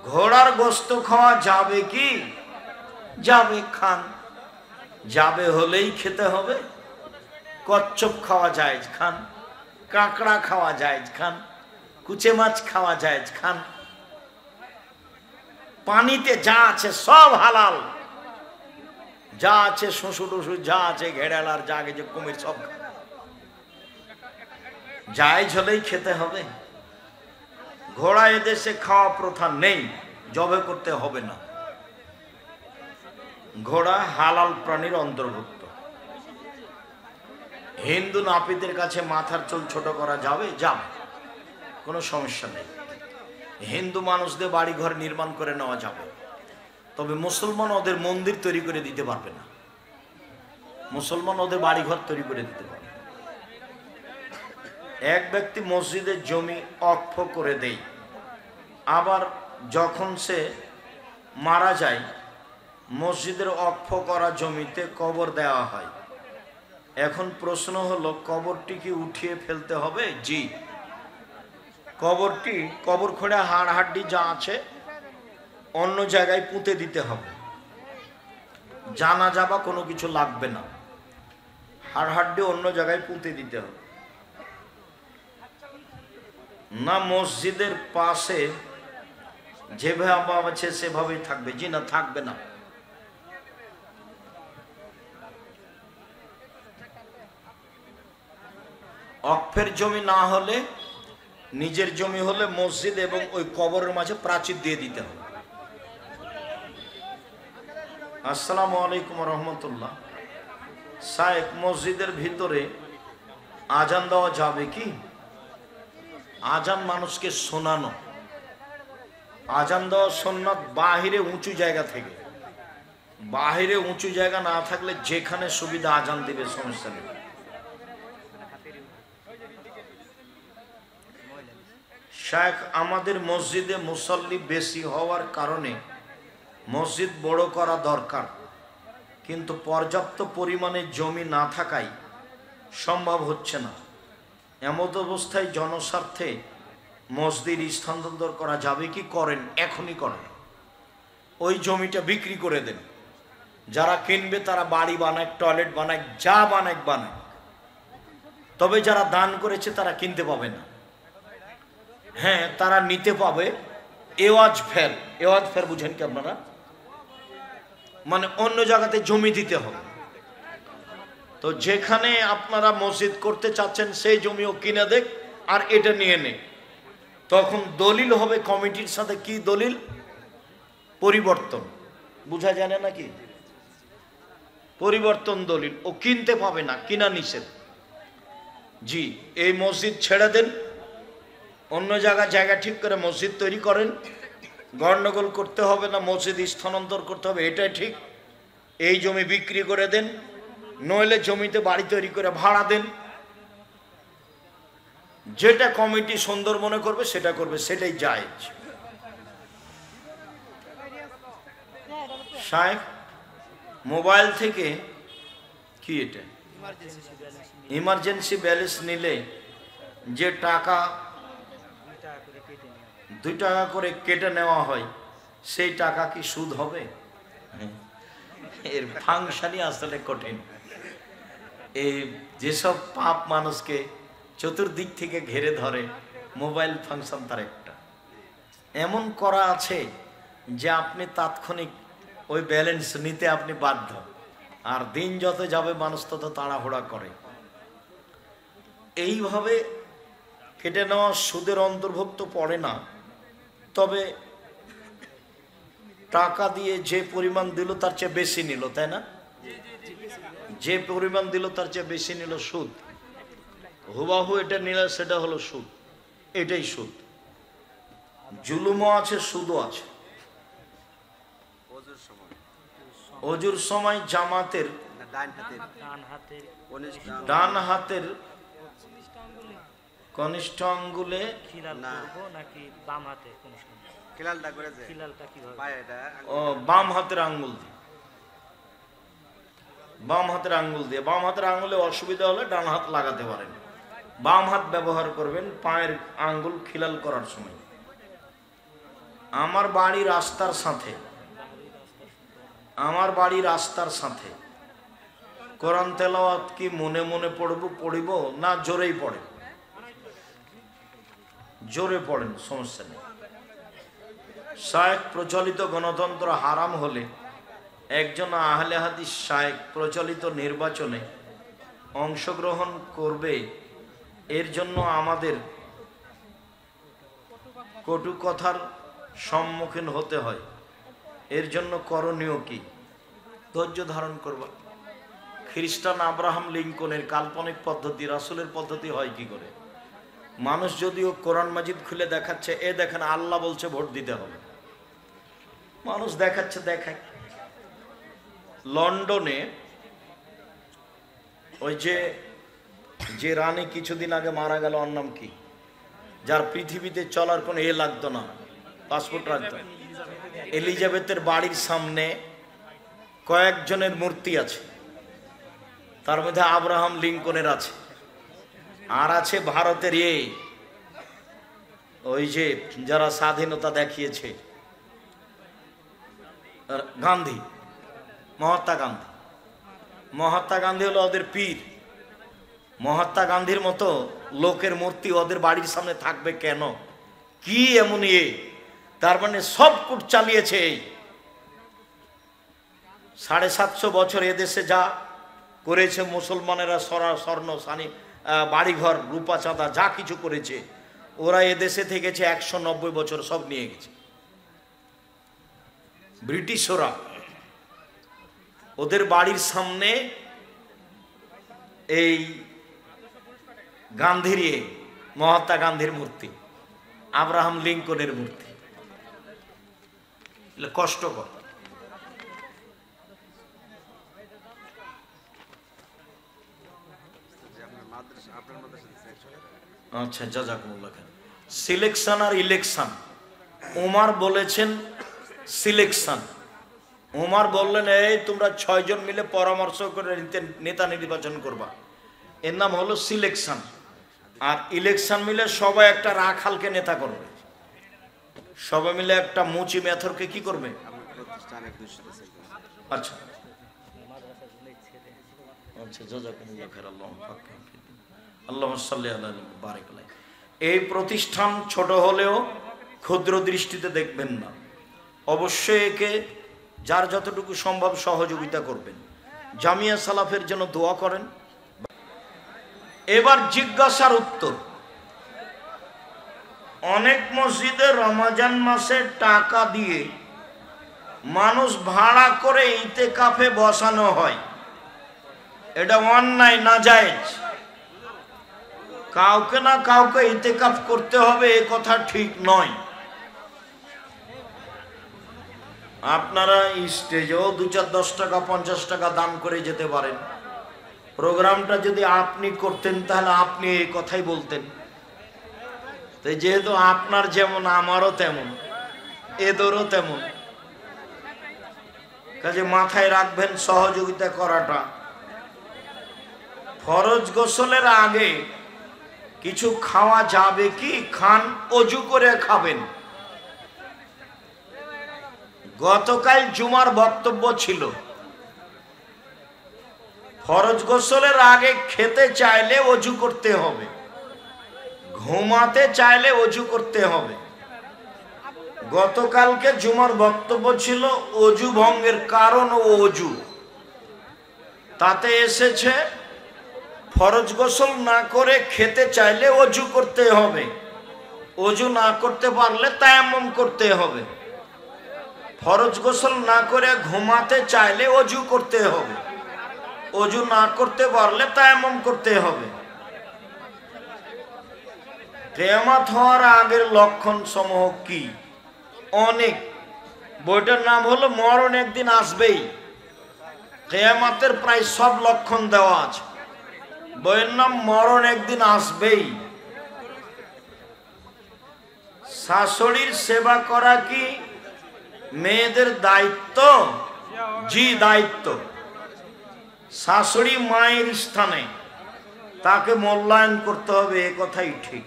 ঘোড়ার গোস্ত খাওয়া যাবে কি? যাবে, খান। যাবে হলেই খেতে হবে। কচ্ছপ খাওয়া জায়েজ, খান। কাঁকড়া খাওয়া জায়েজ, খান। কুচে মাছ খাওয়া জায়েজ, খান। পানিতে যা আছে সব হালাল, যা আছে শুঁশু টুসু যা আছে ঘেড়াল আর যা গেছে কুমির সব জায়েজ হলেই খেতে হবে। ঘোড়া এদেশে খাওয়া প্রথা নেই, জবে করতে হবে না। ঘোড়া হালাল প্রাণীর অন্তর্ভুক্ত। হিন্দু নাপিতের কাছে মাথার চুল ছোট করা যাবে? যাবে, কোনো সমস্যা নেই। হিন্দু মানুষদের বাড়ি ঘর নির্মাণ করে নেওয়া যাবে, তবে মুসলমান ওদের মন্দির তৈরি করে দিতে পারবে না। মুসলমান ওদের বাড়ি ঘর তৈরি করে দিতে পারবে। এক ব্যক্তি মসজিদের জমি অক্ষ করে দেয়, আবার যখন সে মারা যায় মসজিদের অক্ষ করা জমিতে কবর দেওয়া হয়। এখন প্রশ্ন হলো, কবরটি কি উঠিয়ে ফেলতে হবে? জি, কবরটি, কবর খোঁড়া হাড় হাড্ডি যা আছে অন্য জায়গায় পুঁতে দিতে হবে। জানাজা বা কোনো কিছু লাগবে না, হাড় হাড্ডি অন্য জায়গায় পুঁতে দিতে হবে। না মসজিদের পাশে যেভাবে আছে সেভাবেই থাকবে? জি না, থাকবে না। অক্ফের জমি না হলে, নিজের জমি হলে মসজিদ এবং ওই কবরের মাঝে প্রাচীর দিয়ে দিতে হবে। আসসালামু আলাইকুম রহমতুল্লাহ। শায়েখ, মসজিদের ভিতরে আজান দেওয়া যাবে কি? আজান মানুষকে শোনানো, আজান দেওয়া সুন্নাত বাহিরে উঁচু জায়গা থেকে। বাহিরে উঁচু জায়গা না থাকলে যেখানে সুবিধা আজান দিবে, সমস্যা নেই। শায়েখ, আমাদের মসজিদে মুসল্লি বেশি হওয়ার কারণে মসজিদ বড় করা দরকার, কিন্তু পর্যাপ্ত পরিমাণে জমি না থাকায় সম্ভব হচ্ছে না। এমত অবস্থায় জনস্বার্থে মসজিদ স্থানান্তর করা যাবে কি? করেন, এখনই করেন। ওই জমিটা বিক্রি করে দেন। যারা কিনবে তারা বাড়ি বানায়, টয়লেট বানায়, যা বানায় বানায়, তবে যারা দান করেছে তারা কিনতে পাবে না। হ্যাঁ, তারা নিতে পাবে এওয়াজ ফের। এওয়াজ ফের বুঝেন কি আপনারা? মানে অন্য জায়গাতে জমি দিতে হবে। তো যেখানে আপনারা মসজিদ করতে চাচ্ছেন সেই জমিও কিনে দেখ আর এটা নিয়ে নে। তখন দলিল হবে কমিটির সাথে। কি দলিল? পরিবর্তন। বুঝা জানে নাকি? পরিবর্তন দলিল। ও কিনতে পাবে না, কিনা নিষেধ। জি, এই মসজিদ ছেড়ে দেন, অন্য জায়গা ঠিক করে মসজিদ তৈরি করেন। গন্ডগোল করতে হবে না, মসজিদ স্থানান্তর করতে হবে, এটাই ঠিক। এই জমি বিক্রি করে দেন, নইলে জমিতে বাড়ি তৈরি করে ভাড়া দেন। যেটা কমিটি সুন্দর মনে করবে সেটা করবে, সেটাই জায়েজ। শায়েখ, মোবাইল থেকে কি এটা ইমার্জেন্সি ব্যালেন্স নিলে যে টাকা 2 টাকা করে কেটে নেওয়া হয়, সেই টাকা কি সুদ হবে? এর ফাংশনই আসলে কঠিন। এই যেসব পাপ মানুষকে চতুর্দিক থেকে ঘিরে ধরে, মোবাইল ফাংশন তার একটা। এমন করা আছে যে আপনি তাৎক্ষণিক ওই ব্যালেন্স নিতে আপনি বাধ্য। আর দিন যত যাবে মানুষ তত তাড়াহুড়া করে। এইভাবে কেটে নেওয়া সুদের অন্তর্ভুক্ত পড়ে না, তবে টাকা দিয়ে যে পরিমাণ দিল তার চেয়ে বেশি নিল, তাই না? যে পরিমাণ দিল তার চেয়ে বেশি নিল, সুদ। হুবাহু এটা নিলে সেটা হলো সুদ, এটাই সুদ। জুলুমও আছে, সুদও আছে। অজুর সময় জামাতের ডান হাতের কনিষ্ঠ আঙ্গুলে বাম হাতের আঙ্গুল দিয়ে, বাম হাতের আঙ্গুল দিয়ে। বাম হাতের আঙ্গুলে অসুবিধা হলে ডান হাত লাগাতে পারেন। বাম হাত ব্যবহার করবেন পায়ের আঙ্গুল খিলাল করার সময়। আমার বাড়ি রাস্তার সাথে, আমার বাড়ি রাস্তার সাথে। কোরআন তেলাওয়াত কি মনে মনে পড়িব না জোরেই পড়ে? জোরে পড়েন, সমস্যা নেই। শায়েখ প্রচলিত গণতন্ত্র হারাম হলে একজন আহলে হাদিস শায়েখ প্রচলিত নির্বাচনে অংশগ্রহণ করবে, এর জন্য আমাদের কটু কথার সম্মুখীন হতে হয়। এর জন্য করণীয় কি? ধৈর্য ধারণ করবা। খ্রিস্টান আব্রাহাম লিঙ্কনের কাল্পনিক পদ্ধতি রাসূলের পদ্ধতি হয় কি করে? মানুষ যদিও কোরআন মাজিদ খুলে দেখাচ্ছে, এ দেখেন আল্লাহ বলছে ভোট দিতে হবে, মানুষ দেখাচ্ছে, দেখায়। লন্ডনে ওই যে রানী কিছুদিন আগে মারা গেল, ওর নাম কি, যার পৃথিবীতে চলার কোনো লাগতো না, পাসপোর্ট রাখতো, এলিজাবেথের বাড়ির সামনে কয়েকজনের মূর্তি আছে, তার মধ্যে আব্রাহাম লিঙ্কনের আছে, আর আছে ভারতের ওই যে যারা স্বাধীনতা দেখিয়েছে, গান্ধী, মহাত্মা গান্ধী। মহাত্মা গান্ধী হলো ওদের পীর। মহাত্মা গান্ধীর মতো লোকের মূর্তি ওদের বাড়ির সামনে থাকবে কেন? কি এমন তার মানে সব কুট চালিয়েছে। 750 বছর এদেশে যা করেছে মুসলমানেরা, স্বর্ণ সানি বাড়িঘর রূপা চাঁদা যা কিছু করেছে, ওরা এদেশে থেকেছে 190 বছর, সব নিয়ে গেছে ব্রিটিশরা। ওদের বাড়ির সামনে এই গান্ধীর মহাত্মা গান্ধীর মূর্তি, আব্রাহাম লিঙ্কনের মূর্তি, কষ্টকর। আচ্ছা, জাযাকুমুল্লাহ খাইর। সিলেকশন আর ইলেকশন, ওমর বলেছেন সিলেকশন। ওমর বললেন, এই তোমরা 6 জন মিলে পরামর্শ করে নেতা নির্বাচন করবা, এর নাম হলো সিলেকশন। আর ইলেকশন মিলে সবাই একটা রাখালকে নেতা করবে, সবাই মিলে একটা মুচি মেথরকে কি করবে? আচ্ছা আচ্ছা, জাযাকুমুল্লাহ খাইর, আল্লাহুম্মা সাল্লি আলা বারিক আলাইহি। এই প্রতিষ্ঠান ছোট হলেও ক্ষুদ্র দৃষ্টিতে দেখবেন না, অবশ্যই একে যার যতটুকু সম্ভব সহযোগিতা করবেন। জামিয়া সালাফের জন্য দোয়া করেন। এবার জিজ্ঞাসার উত্তর। অনেক মসজিদে রমজান মাসে টাকা দিয়ে মানুষ ভাড়া করে ইতিকাফে বসানো হয়, এটা অন্যায়, নাজায়েজ। কাউকে না কাউকে ইতিকাফ করতে হবে, এ কথা ঠিক নয়। আপনারা স্টেজেও 2-4 10 টাকা 50 টাকা দান করে যেতে পারেন। প্রোগ্রামটা যদি আপনি করতেন তাহলে আপনি এই কথাই বলতেন। তো যেহেতু আপনার যেমন আমারও তেমন, এদেরও তেমন, কাজে মাথায় রাখবেন সহযোগিতা করাটা। ফরজ গোসলের আগে কিছু খাওয়া যাবে কি? খান, অজু করে খাবেন। গতকাল জুমার বক্তব্য ছিল, ফরজ গোসলের আগে খেতে চাইলে অজু করতে হবে, ঘুমাতে চাইলে অজু করতে হবে। গতকালকে জুমার বক্তব্য ছিল অজু ভঙ্গের কারণ ও অজু। তাতে এসেছে ফরজ গোসল না করে খেতে চাইলে অজু করতে হবে, অজু না করতে পারলে তায়াম্মুম করতে হবে। ফরজ গোসল না করে ঘুমাতে চাইলে অজু করতে হবে, অজু না করতে পারলে তায়াম্মুম করতে হবে। কিয়ামত হওয়ার আগের লক্ষণ সমূহ কি? অনেক। বইটার নাম হলো মরণ একদিন আসবেই। কিয়ামতের প্রায় সব লক্ষণ দেওয়া আছে। বইয়ের নাম মরণ একদিন আসবেই। শাশুড়ির সেবা করা কি মেয়েদের দায়িত্ব? জি, দায়িত্ব। শাশুড়ি মায়ের স্থানে, তাকে মূল্যায়ন করতে হবে, এ কথাই ঠিক।